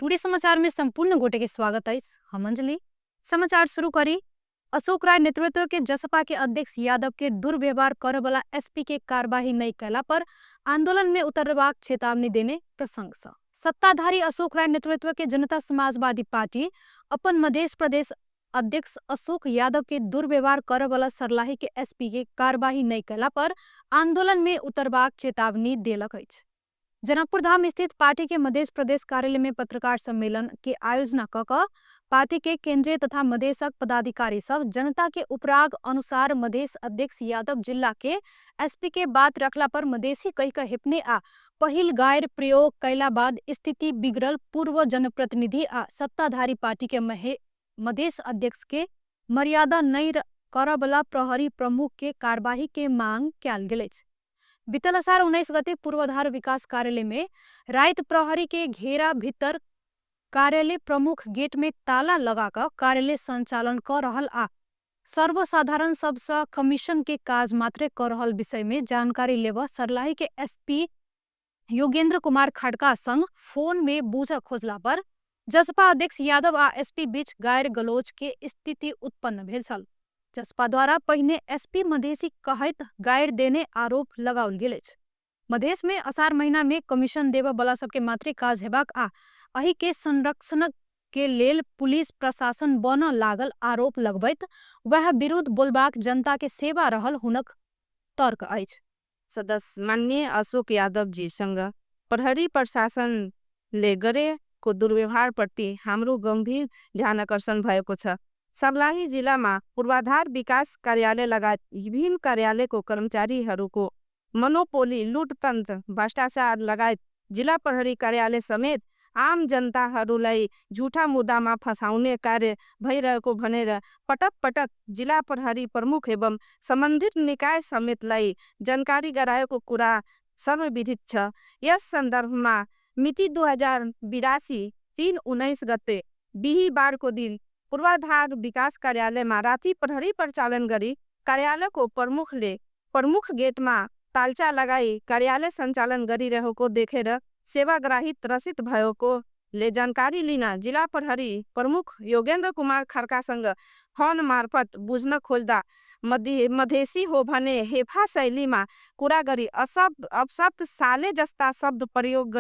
Today समाचार में संपूर्ण गोटे के स्वागत है। हम अंजलि समाचार शुरू करी। अशोक राय नेतृत्व के जसपा के अध्यक्ष यादव के दुर्व्यवहार करे वाला एसपी के कार्यवाही नहीं कैला पर आंदोलन में उतरबाक चेतावनी देने प्रसंग छ। सत्ताधारी अशोक राय नेतृत्व के जनता समाजवादी पार्टी अपन मध्य प्रदेश अध्यक्ष अशोक यादव के दुर्व्यवहार करे वाला सर्लाही के एसपी के कार्यवाही नहीं कैला पर आंदोलन में उतरबाक चेतावनी देलक अछि। जनकपुर धाम स्थित पार्टी के मध्य प्रदेश कार्यालय में पत्रकार सम्मेलन के आयोजना क पार्टी के केंद्रीय तथा मधेशक पदाधिकारी सब जनता के उपराग अनुसार मधेश अध्यक्ष यादव जिला के एसपी के बात रखला पर मधेसी कह के हिपने आ पहिल गैर प्रयोग कैला बाद स्थिति बिगड़ल पूर्व जनप्रतिनिधि आ सत्ताधारी पार्टी के मधेश अध्यक्ष के मर्यादा नहीं करबला प्रहरी प्रमुख के कार्यवाही के मांग कयल गेल अछि। बीतल असार 19 गते पूर्वाधार विकास कार्यालय में राइत प्रहरी के घेरा भीतर कार्यालय प्रमुख गेट में ताला लगाकर कार्यालय संचालन कर रहल आ सर्वसाधारण सबसे कमीशन के काज मात्रे कर रहल विषय में जानकारी लेव सर्लाही के एसपी योगेंद्र कुमार खड़का संग फोन में बूझ खोजला पर जसपा अध्यक्ष यादव आ एसपी बीच गायर गलोच के स्थिति उत्पन्न भेल छल। जसपा द्वारा पहिने एसपी मधेसी कहैत गायर देने आरोप लगाओल गेल अछि। मधेश में असार महीना में कमीशन देव बला सबके मात्रे काज हेबाक आ अही के संरक्षण के लेल पुलिस प्रशासन बन लागल आरोप लगबैत वह विरुद्ध बोलबाक जनता के सेवा रहल हुनक तर्क अछि। सदस्य माननीय अशोक यादव जी संग प्रहरी प्रशासन ले गरे को दुर्व्यवहार प्रति हाम्रो गंभीर ध्यान आकर्षण भएको छ। सर्लाही जिला में पूर्वाधार विकास कार्यालय लगायत विभिन्न कार्यालय को कर्मचारीहरूको मनोपोली लुटतन्त्र भ्रष्टाचार लगायत जिला प्रहरी कार्यालय समेत आम जनताहरूलाई झूठा मुद्दामा फसाउने कार्य भइरहेको भनेर पटक पटक जिला प्रहरी प्रमुख एवं सम्बन्धित निकाय समेतलाई जानकारी गराएको कुरा सर्वविदित छ। यस सन्दर्भमा मिति 2082 3/19 गते बिहीबार को दिन पूर्वाधार विकास कार्यालय में राति प्रहरी परिचालन गरी कार्यालय को प्रमुख गेट में तालचा लगाई कार्यालय संचालन गरिरहेको देखेर सेवाग्राही त्रसित भएको ले जानकारी लिन जिला प्रहरी प्रमुख योगेंद्र कुमार खड़कासँग फोन मार्फत बुझ्न खोज्दा मधेसी हो भने हेफा शैलीमा कुरा गरी अपशब्द साले जस्ता शब्द प्रयोग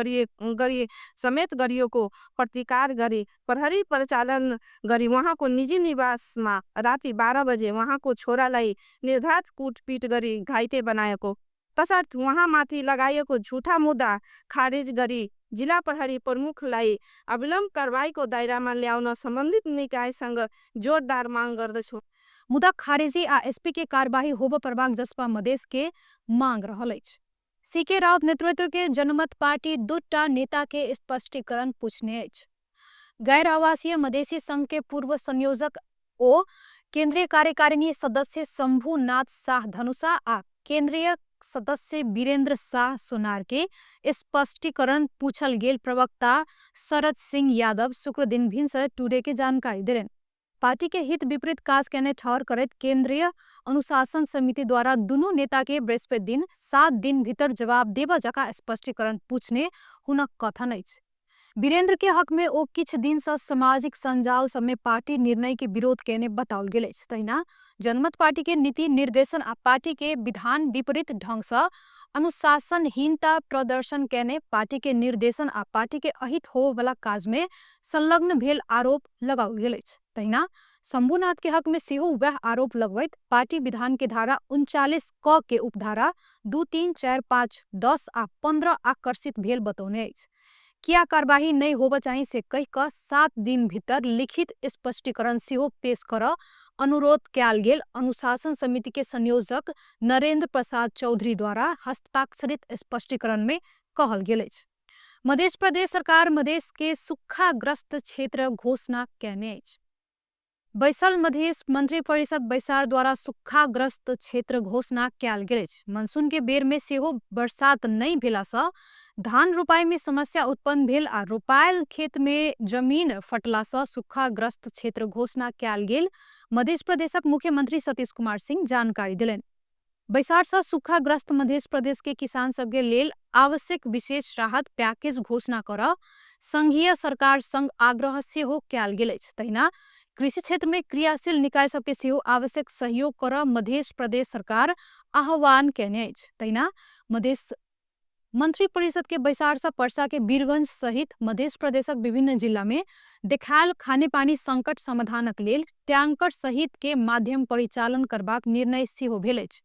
गरी समेत गरिएको प्रतिकार गरी प्रहरी परिचालन गरी वहाँको निजी निवासमा राति 12 बजे वहाँको छोरालाई निर्घात कुटपिट गरी घाइते बनाएको तसर्थ वहाँमाथि लगाइएको झुठा मुद्दा खारिज गरी जिला प्रहरी प्रमुखलाई अविलम्ब कारबाहीको दायरामा ल्याउन सम्बन्धित निकायसँग जोरदार माग गर्दछु। मुद्दा खारिजी आ एसपी के कार्यवाही होब परबाक जसपा मधेश के मांग रहल अछि। सीके राउत नेतृत्व के जनमत पार्टी दूटा नेता के स्पष्टीकरण पूछने अछि। गैर आवासीय मधेसी संघ के पूर्व संयोजक ओ केंद्रीय कार्यकारिणी सदस्य शंभुनाथ शाह धनुषा आ केंद्रीय सदस्य वीरेंद्र शाह सोनार के स्पष्टीकरण पूछल गेल प्रवक्ता शरद सिंह यादव शुक्र दिन भिनसर टुडे के जानकारी दिलेन। पार्टी के हित विपरीत काज केने ठहर करत केंद्रीय अनुशासन समिति द्वारा दोनों नेता के बृहस्पति दिन 7 दिन भीतर जवाब देव जका स्पष्टीकरण पूछने हुनक कथन अछि। वीरेंद्र के हक में ओ किछ दिन से सामाजिक संजाल सब में पार्टी निर्णय के विरोध केने बताओल गेल अछि। तहिना जनमत पार्टी के नीति निर्देशन आ पार्टी के विधान विपरीत ढंग से अनुशासनहीनता प्रदर्शन केने पार्टी के निर्देशन आ पार्टी के अहित हो वाला काज में संलग्न भेल आरोप लगाओल गेल अछि। तहिना शंभुनाथ के हक में सेहो वह आरोप लगबैत पार्टी विधान के धारा 39 क के उपधारा 2, 3, 4, 5, 10 आ 15 आकर्षित भेल बतौने अछि। किया कार्यवाही नहीं होब चाहिए से कह कर 7 दिन भीतर लिखित स्पष्टीकरण सेहो पेश कर अनुरोध कयल गेल अनुशासन समिति के संयोजक नरेंद्र प्रसाद चौधरी द्वारा हस्ताक्षरित स्पष्टीकरण में कहल गेल अछि। मध्य प्रदेश सरकार मधेश के सूखाग्रस्त क्षेत्र घोषणा केने अछि। बैसल मधेश मंत्री परिषद बैसार द्वारा सूखाग्रस्त क्षेत्र घोषणा कयल गेल अछि। मानसून के बेर में सेहो बरसात नहीं भेला सँ धान रोपाई में समस्या उत्पन्न भेल आ रोपायल खेत में जमीन फटला सँ सूखाग्रस्त क्षेत्र घोषणा कयल गेल मध्य प्रदेशक मुख्यमंत्री सतीश कुमार सिंह जानकारी दिलेन। बैसार सँ सूखाग्रस्त मध्य प्रदेश के किसान सबके लेल आवश्यक विशेष राहत पैकेज घोषणा कर संघीय सरकार संग आग्रह सेहो कयल गेल अछि। तहिना कृषि क्षेत्र में क्रियाशील निकाय सबके सेहो आवश्यक सहयोग कर मध्य प्रदेश सरकार आह्वान केने अछि। तहिना मधेश मंत्री परिषद के बैसार पर्सा के वीरगंज सहित मध्य प्रदेशक विभिन्न जिला में देखायल खानेपानी संकट समाधानक लेल टैंकर सहित के माध्यम परिचालन करबाक निर्णय सेहो भेल अछि।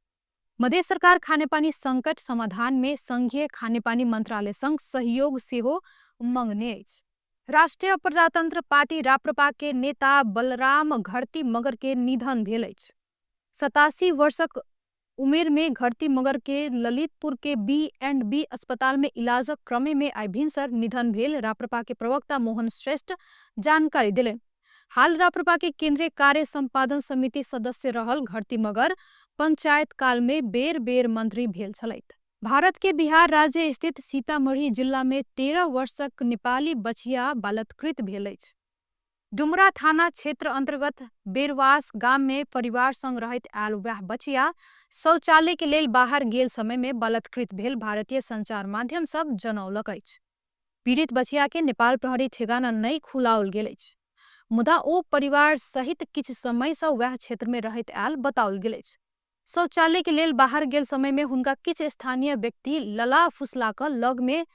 मध्य सरकार खानेपानी संकट समाधान में संघीय खानेपानी मंत्रालय संग सहयोग सेहो मांगने अछि। राष्ट्रीय प्रजातंत्र पार्टी राप्रपा के नेता बलराम घरती मगर के निधन भेल अछि। 87 वर्षक उमेर में घरती मगर के ललितपुर के B&B अस्पताल में इलाजक क्रमे में आई भिनसर निधन भेल राप्रपा के प्रवक्ता मोहन श्रेष्ठ जानकारी दिले। हाल राप्रपा के केंद्रीय कार्य संपादन समिति सदस्य रहल घरती मगर पंचायत काल में बेर बेर मंत्री भेल छलैथ। भारत के बिहार राज्य स्थित सीतामढ़ी जिला में 13 वर्षक नेपाली बचिया बलात्कृत भेल अछि। डुमरा थाना क्षेत्र अंतर्गत बेरवास गांव में परिवार संग रहैत आयल वह बचिया शौचालय के लेल बाहर गेल समय में बलात्कृत भेल भारतीय संचार माध्यम सब जनौलक अछि। पीड़ित बचिया के नेपाल प्रहरी ठेगाना नहीं खुलाओल गेल अछि, मुदा ओ परिवार सहित किछ समय से वह क्षेत्र में रहैत आयल बताओल गेल अछि। शौचालय के लेल बाहर गेल समय में हुनका किछ स्थानीय व्यक्ति लला फुसला क लग में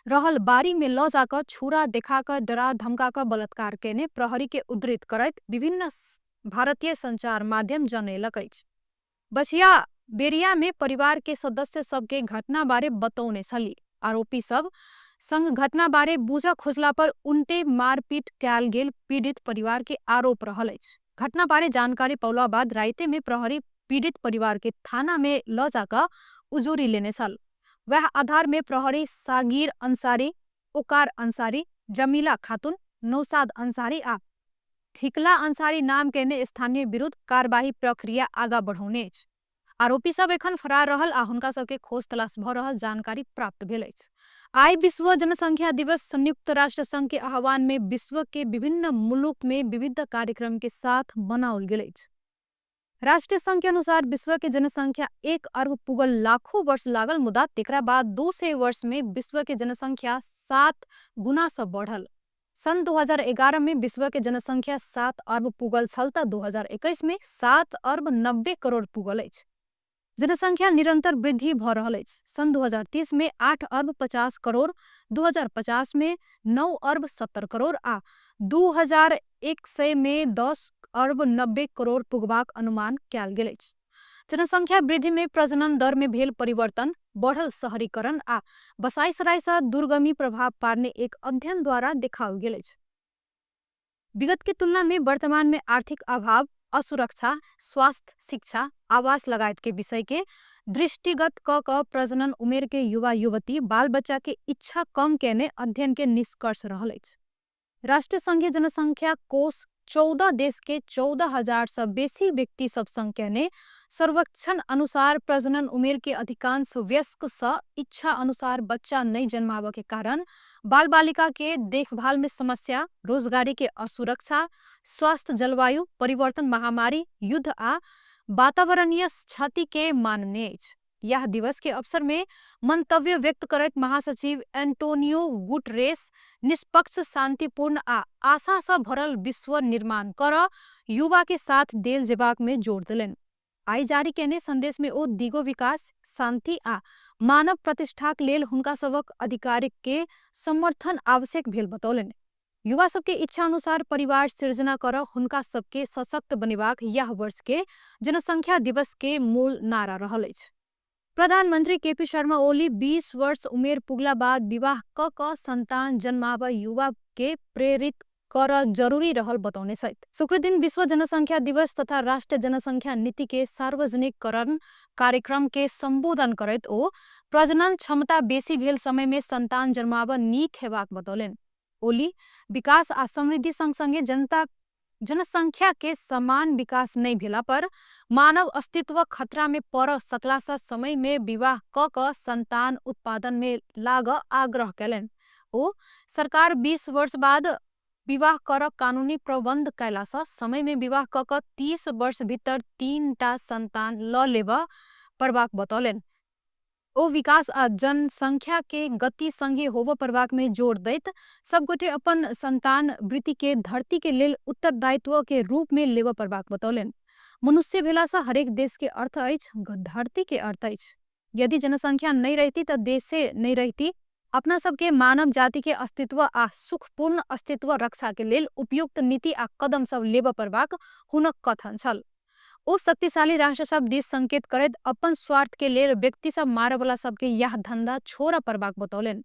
रहल बारी में ल जाकर छुरा देखाकर डरा धमकाकर बलात्कार केने प्रहरी के उद्धृत करैत विभिन्न भारतीय संचार माध्यम जनैलक अछि। बचिया बेरिया में परिवार के सदस्य सबके घटना बारे बतौने छली। आरोपी सब संग घटना बारे बुझ खोजला पर उनटे मारपीट कयल गेल पीड़ित परिवार के आरोप रहल अछि। घटना बारे जानकारी पौला बाद राइते में प्रहरी पीड़ित परिवार के थाना में ल जाकर उजूरी लेने छल। वह आधार में प्रहरी सागिर अंसारी, ओकार अंसारी, जमीला खातून, नौसाद अंसारी आ हिकला अंसारी नाम के स्थानीय विरुद्ध कार्यवाही प्रक्रिया आगा बढ़ौने अछि। आरोपी सब एखन फरार रहल आ हुनका सबके खोज तलाश भ रहल जानकारी प्राप्त भेल अछि। आई विश्व जनसंख्या दिवस संयुक्त राष्ट्र संघ के आह्वान में विश्व के विभिन्न मुल्क में विविध कार्यक्रम के साथ मनाओल गेल अछि। राष्ट्रीय संघ के अनुसार विश्व के जनसंख्या 1 अरब पुगल लाखों वर्ष लागल, मुदा तेकरा बाद 200 वर्ष में विश्व के जनसंख्या 7 गुना से बढ़ल। सन 2011 में विश्व के जनसंख्या 7 अरब पुगल छल त 2021 में 7 अरब 90 करोड़ पुगल अछि। जनसंख्या निरंतर वृद्धि भ रहल अछि। सन 2030 में 8 अरब 50 करोड़, 2050 में 9 अरब 70 करोड़ आ 2100 में 10 अरब 90 करोड़ पुगबाक अनुमान कयल गेल अछि। जनसंख्या वृद्धि में प्रजनन दर में भेल परिवर्तन, बढ़ल शहरीकरण आ बसाईसराय से दूरगामी प्रभाव पारने एक अध्ययन द्वारा देखाओल गेल अछि। विगत के तुलना में वर्तमान में आर्थिक अभाव, असुरक्षा, स्वास्थ्य, शिक्षा, आवास लगायत के विषय के दृष्टिगत क प्रजनन उमेर के युवा युवती बाल बच्चा के इच्छा कम केने अध्ययन के निष्कर्ष रहल अछि। राष्ट्रीय संघीय जनसंख्या कोष 14 देश के 14,000 से बेसी व्यक्ति सब संग केने सर्वेक्षण अनुसार प्रजनन उमेर के अधिकांश वयस्क स इच्छा अनुसार बच्चा नहीं जन्मावे के कारण बाल बालिका के देखभाल में समस्या, रोजगारी के असुरक्षा, स्वास्थ्य, जलवायु परिवर्तन, महामारी, युद्ध आ वातावरणीय क्षति के मानने अछि। यह दिवस के अवसर में मंतव्य व्यक्त करैत महासचिव एंटोनियो गुटरेस निष्पक्ष, शांतिपूर्ण आ आशा से भरल विश्व निर्माण कर युवा के साथ देल जेबाक में जोर देलनि। आई जारी केने संदेश में ओ दिगो विकास, शांति आ मानव प्रतिष्ठाक लेल हुनका सबक अधिकार के समर्थन आवश्यक भेल बतौलनि। युवा सबके इच्छा अनुसार परिवार सृजना कर हुनका सबके सशक्त बनेबाक यह वर्ष के जनसंख्या दिवस के मूल नारा रहल अछि। प्रधानमंत्री केपी शर्मा ओली 20 वर्ष उमेर पुगला बाद विवाह क संतान जन्माव युवा के प्रेरित कर जरूरी रहल बतौने छथि। शुक्र दिन विश्व जनसंख्या दिवस तथा राष्ट्रीय जनसंख्या नीति के सार्वजनिकरण कार्यक्रम के संबोधन करैत ओ प्रजनन क्षमता बेसी भेल समय में संतान जन्माव नीक हेबाक बतौलनि। ओली विकास आ समृद्धि संग संगे जनसंख्या के समान विकास नहीं भेला पर मानव अस्तित्व खतरा में पड़ सकला से समय में विवाह क संतान उत्पादन में लाग आग्रह कैलनि। ओ सरकार 20 वर्ष बाद विवाह कर कानूनी प्रबंध कैला से समय में विवाह क 30 वर्ष भीतर 3टा संतान ल लेब पड़बाक बतौलनि। ओ विकास आ जनसंख्या के गति संगे होबो प्रभाग में जोड़ दैत सब गोटे अपन संतान वृत्ति के धरती के लेल उत्तरदायित्व के रूप में लेब प्रभाग बतौलन। मनुष्य भेला से हरेक देश के अर्थ अछि धरती के अर्थ अछि। यदि जनसंख्या नहीं रहती तो देश से नहीं रहती। अपना सबके मानव जाति के अस्तित्व आ सुखपूर्ण अस्तित्व रक्षा के लेल उपयुक्त नीति आ कदम सब लेब प्रभाग हुनक कथन छल। ओ शक्तिशाली राष्ट्र सब दिस संकेत करत अपन स्वार्थ के लिए व्यक्ति सब मारे वाला सबके यह धंधा छोड़ प्रभाग बतौलन।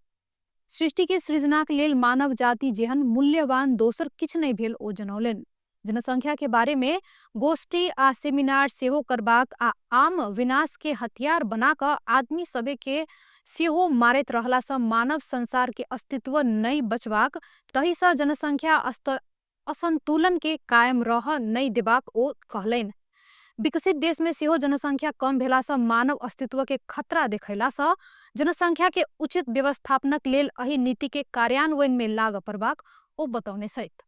सृष्टि के सृजना के लेल मानव जाति जेहन मूल्यवान दोसर किछ नहीं भेल ओ जनौलन। जनसंख्या के बारे में गोष्ठी आ सेमिनार सेहो करबाक आ आम विनाश के हथियार बनाकर आदमी सभे के सेहो मारैत रहला से मानव संसार के अस्तित्व नहीं बचबाक तही से जनसंख्या असंतुलन के कायम रह नहीं देबाक ओ कहलेन। विकसित देश में सेहो जनसंख्या कम भेला से मानव अस्तित्व के खतरा देखैला से जनसंख्या के उचित व्यवस्थापनक लेल एही नीति के कार्यान्वयन में लाग परबाक ओ बतौने सहित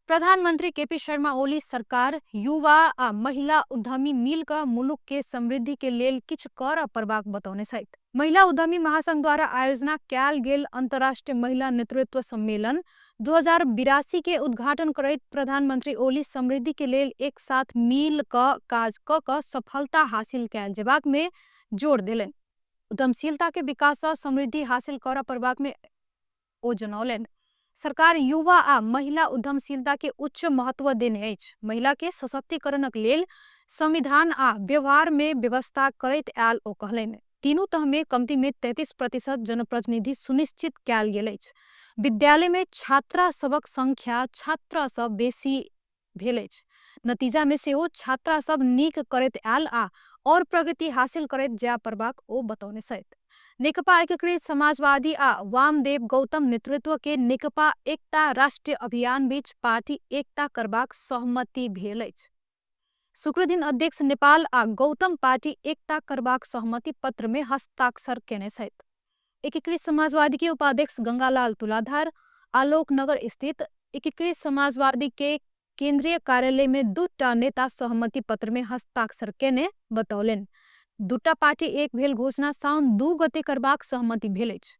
प्रधानमंत्री केपी शर्मा ओली सरकार युवा आ महिला उद्यमी मिलकर मुलुक के समृद्धि के लेल किछ कर परबाक बतौने सहित महिला उद्यमी महासंघ द्वारा आयोजना कैल गेल अंतर्राष्ट्रीय महिला नेतृत्व सम्मेलन 2082 के उद्घाटन करैत प्रधानमंत्री ओली समृद्धि के लेल एक साथ मिल काज क सफलता हासिल कैल जेबाक में जोर देलन। उद्यमशीलता के विकास से समृद्धि हासिल कर परबाक में ओ जनौलन। सरकार युवा आ महिला उद्यमशीलता के उच्च महत्व देने अछि। महिला के सशक्तिकरणक लेल संविधान आ व्यवहार में व्यवस्था करैत आयल ओ कहलनि। तीनों तह में कमती में 33% जनप्रतिनिधि सुनिश्चित कैल गेल अछि। विद्यालय में छात्रा सबक संख्या छात्रा सब बेसी भेल अछि। नतीजा में सेहो छात्रा सब नीक करैत आयल आ और प्रगति हासिल करैत जा परबाक ओ बतौने सहित नेकपा एकीकृत समाजवादी आ वामदेव गौतम नेतृत्व के नेकपा एकता राष्ट्रीय अभियान बीच पार्टी एकता करबाक सहमति भेल अछि। शुक्र दिन अध्यक्ष नेपाल आ गौतम पार्टी एकता करबाक सहमति पत्र में हस्ताक्षर केने सहित एकीकृत समाजवादी के उपाध्यक्ष गंगालाल तुलाधार आलोकनगर स्थित एकीकृत समाजवादी के केंद्रीय कार्यालय में 2टा नेता सहमति पत्र में हस्ताक्षर केने बतौलन। 2टा पार्टी एक भेल घोषणा साउन 2 गते करबाक सहमति भेल अछि।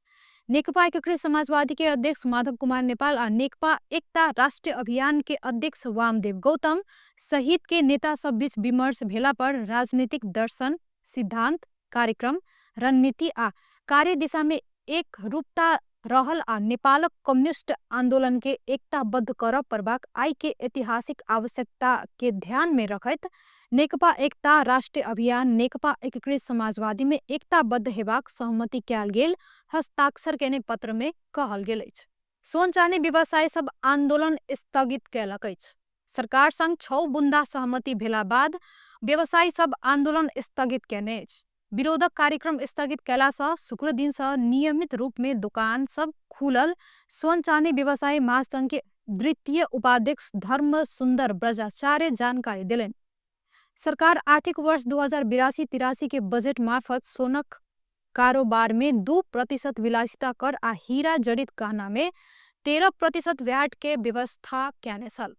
नेकपा एकीकृत समाजवादी के अध्यक्ष माधव कुमार नेपाल आ नेकपा एकता राष्ट्रीय अभियान के अध्यक्ष वामदेव गौतम सहित के नेता सब बीच विमर्श भेला पर राजनीतिक दर्शन सिद्धांत कार्यक्रम रणनीति आ कार्य दिशा में एक रूपता रहल आ नेपालक कम्युनिस्ट आंदोलन के एकताबद्ध कर परबाक आई के ऐतिहासिक आवश्यकता के ध्यान में रखत नेकपा एकता राष्ट्रीय अभियान नेकपा एकीकृत समाजवादी में एकताबद्ध हेबाक सहमति कैल गेल हस्ताक्षर केने पत्र में कहल गेल अछि। सोन चांदी व्यवसायी सब आंदोलन स्थगित कैलक अछि। सरकार संग 6 बुंदा सहमति भेला बाद व्यवसायी सब आंदोलन स्थगित केने अछि। विरोधक कार्यक्रम स्थगित कैला से शुक्र दिन से नियमित रूप में दुकान सब खुलल सोन चांदी व्यवसायी महासंघ के द्वितीय उपाध्यक्ष धर्म सुंदर ब्रजाचार्य जानकारी दिलन। सरकार आर्थिक वर्ष 2082-83 के बजट मार्फत सोनक कारोबार में 2% विलासिता कर आ हीरा जड़ित गहना में 13% व्याट के व्यवस्था कैने छल।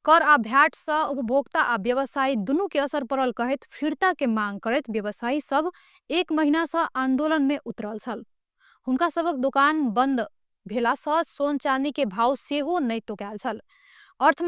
कर आ भ्याट से उपभोक्ता आ व्यवसायी दुनू के असर पड़ल कहत फिरता के मांग करत व्यवसायी सब 1 महीना से आंदोलन में उतरल छल। हुनका सबक दुकान बंद भेला से सोन चांदी के भाव सेहो नहीं तोकायल छल। अर्थ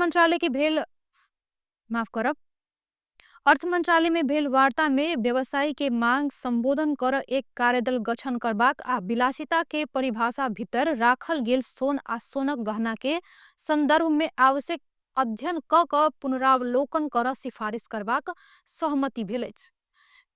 मंत्रालय में भेल वार्ता में व्यवसायी के मांग संबोधन कर एक कार्यदल गठन करबाक आ विलासिता के परिभाषा भीतर राखल गेल सोन आ सोनक गहना के संदर्भ में आवश्यक अध्ययन क पुनरावलोकन कर सिफारिश करबाक सहमति भेल अछि।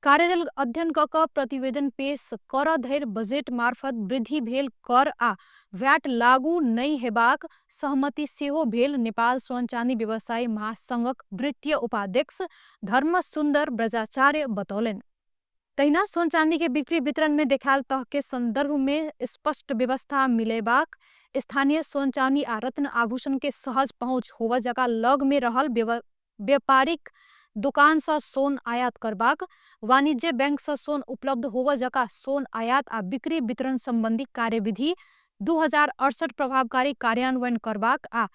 कार्यदल अध्ययन क प्रतिवेदन पेश कर धैर्य बजेट मार्फत वृद्धि भेल कर आ व्याट लागू नहीं हेबाक सहमति सेहो भेल नेपाल सोन चांदी व्यवसायी महासंघक द्वितीय उपाध्यक्ष धर्म सुंदर ब्रजाचार्य बतौलन। तहिना सोन चांदी के बिक्री वितरण में देखाल तह के संदर्भ में स्पष्ट व्यवस्था मिलेबाक स्थानीय सोन चांदी आ रत्न आभूषण के सहज पहुँच होवा जगह लग में रहल व्यापारिक दुकान से सोन आयात करबाक वाणिज्य बैंक से सोन उपलब्ध होवा जगह सोन आयात आ बिक्री वितरण संबंधी कार्यविधि 2068 प्रभावकारी कार्यान्वयन करबाक आ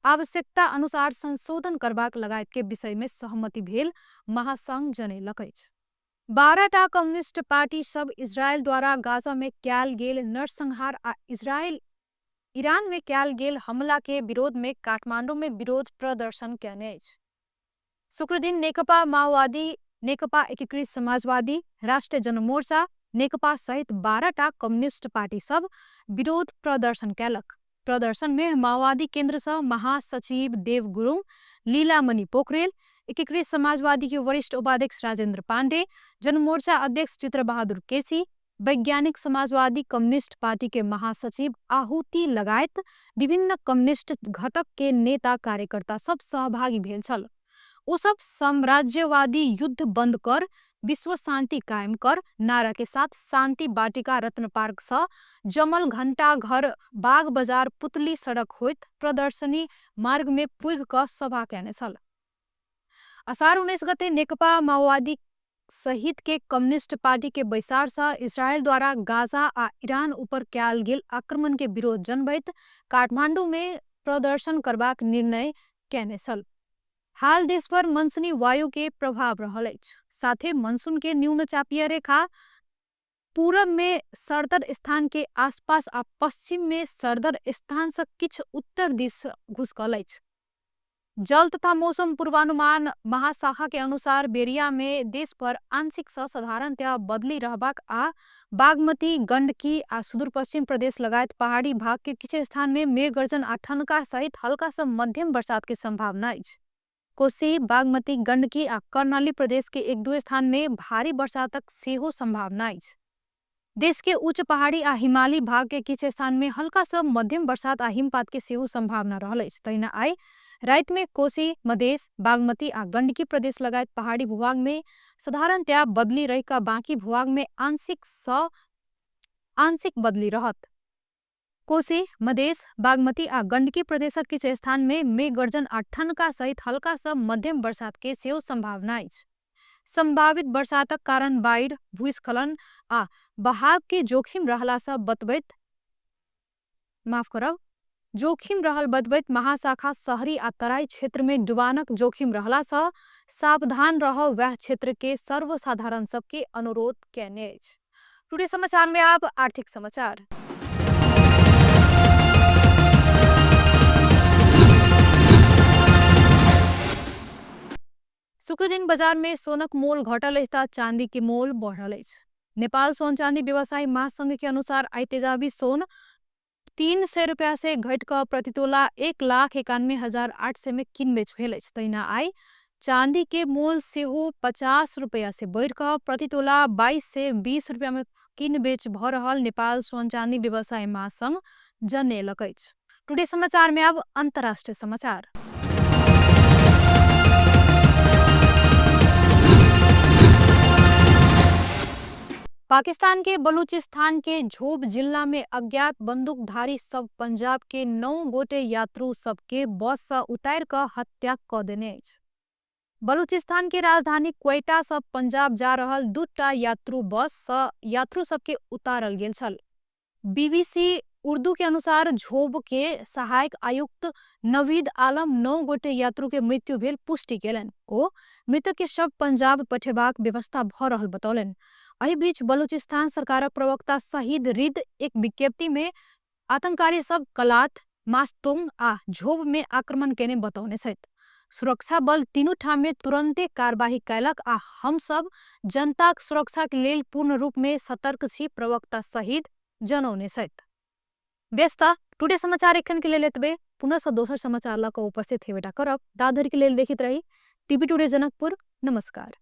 आवश्यकता अनुसार संशोधन करबाक लगायत के विषय में सहमति भेल महासंघ जनैलक अछि। 12टा कम्युनिस्ट पार्टी सब इजरायल द्वारा गाजा में कैल गेल नरसंहार आ ईरान में कैल गेल हमला के विरोध में काठमांडू में विरोध प्रदर्शन कयने अछि। शुक्र दिन नेकपा माओवादी, नेकपा एकीकृत समाजवादी, राष्ट्रिय जनमोर्चा, नेकपा सहित 12टा कम्युनिस्ट पार्टी सब विरोध प्रदर्शन कैलक। प्रदर्शन में माओवादी केंद्र सह महासचिव देव गुरुङ, लीलामणि पोखरेल, एकीकृत समाजवादी के वरिष्ठ उपाध्यक्ष राजेंद्र पांडे, जनमोर्चा अध्यक्ष चित्रबहादुर केसी, वैज्ञानिक समाजवादी कम्युनिस्ट पार्टी के महासचिव आहुति लगायत विभिन्न कम्युनिस्ट घटक के नेता कार्यकर्ता सब सहभागी भेल छल। ओ सब साम्राज्यवादी युद्ध बंद कर, विश्व शांति कायम कर नारा के साथ शांति बाटिका रत्न पार्क सह जमल घंटा घर बाग बाजार पुतली सड़क होइत प्रदर्शनी मार्ग में पुग क सभा कैने छल। असार 19 गते नेकपा माओवादी सहित के कम्युनिस्ट पार्टी के बैसार सह इजरायल द्वारा गाजा आ ईरान ऊपर कैल गेल आक्रमण के विरोध जनबैत काठमांडू में प्रदर्शन करबाक निर्णय कैने छल। हाल देश पर मनसूनी वायु के प्रभाव रहल अछि, साथे मानसून के न्यून चापीय रेखा पूरब में सरदर स्थान के आसपास आ पश्चिम में सरदर स्थान से किछ उत्तर दिश घुसकल अछि। जल तथा मौसम पूर्वानुमान महाशाखा के अनुसार बेरिया में देश पर आंशिक से साधारणतया बदली रहबाक आ बागमती, गंडकी आ सुदूर पश्चिम प्रदेश लगायत पहाड़ी भाग के किछ स्थान में मेघ गर्जन आ ठनका सहित हल्का से मध्यम बरसात के संभावना अछि। कोसी, बागमती, गंडकी आ कर्णाली प्रदेश के एक दो स्थान में भारी बरसातक सेहो संभावना अछि। देश के उच्च पहाड़ी आ हिमालयी भाग के किछ स्थान में हल्का से मध्यम बरसात आ हिमपात के सेहो संभावना रहल अछि। तहिना आइ रात में कोसी, मधेश, बागमती आ गंडकी प्रदेश लगायत पहाड़ी भूभाग में साधारणतया बदली रही का बाकी भूभाग में आंशिक बदली रहत। कोसी, मधेश, बागमती आ गंडकी प्रदेशक किछ स्थान में मेघ गर्जन आ ठनका सहित हल्का से मध्यम बरसात के सेहो संभावना अछि। संभावित बरसातक कारण बाढ़, भूस्खलन आ बहाव के जोखिम रहला से बतबैत महाशाखा शहरी आ तराई क्षेत्र में डुबानक जोखिम रहला से सावधान रह वह क्षेत्र के सर्वसाधारण सबके अनुरोध कैने अछि। टुडे समाचार में अब आर्थिक समाचार। शुक्र दिन बाजार में सोनक मोल घटल अछि, चांदी के मोल बढ़ल अछि। नेपाल सोन चांदी व्यवसायी महासंघ के अनुसार आई तेजाबी सोन 300 रुपया से घट कर प्रति तोला 1,91,800 में किनबेच भेल अछि। तहिना आई चांदी के मोल सेहो 50 रुपया से बढ़ कर प्रति तोला 22 से 20 रुपया में किनबेच भ रहल नेपाल सोन चांदी व्यवसायी महासंघ जनैलक अछि। टुडे समाचार में अब अंतर्राष्ट्रीय समाचार। पाकिस्तान के बलूचिस्तान के झोब जिला में अज्ञात बंदूकधारी सब पंजाब के 9 गोटे यात्रु सबके बस से उतार कर हत्या क देने अछि। बलूचिस्तान के राजधानी क्वेटा से पंजाब जा रहल 2टा यात्रु बस से यात्रु सबके उतारल गेल छल। बीबीसी उर्दू के अनुसार झोब के सहायक आयुक्त नवीद आलम 9 गोटे यात्रु के मृत्यु भेल पुष्टि केलनि। ओ मृतक के शव पंजाब पठेबाक व्यवस्था भ रहल बतौलनि। एहि बीच बलूचिस्तान सरकारक प्रवक्ता शहीद रिद एक विज्ञप्ति में आतंककारी सब कलात, मास्तुंग आ झोब में आक्रमण केने बतौने छथि। सुरक्षा बल तीनू ठाम में तुरंते कार्यवाही कयलक आ हम सब जनताक सुरक्षा के लेल पूर्ण रूप में सतर्क छी, प्रवक्ता शहीद जनौने छथि। व्यस्त टुडे समाचार एखन के लेल एतबे। पुनः से दोसर समाचार ल क उपस्थित हेबेटा करब। दाधर के लेल देखित रही टीवी टुडे जनकपुर। नमस्कार।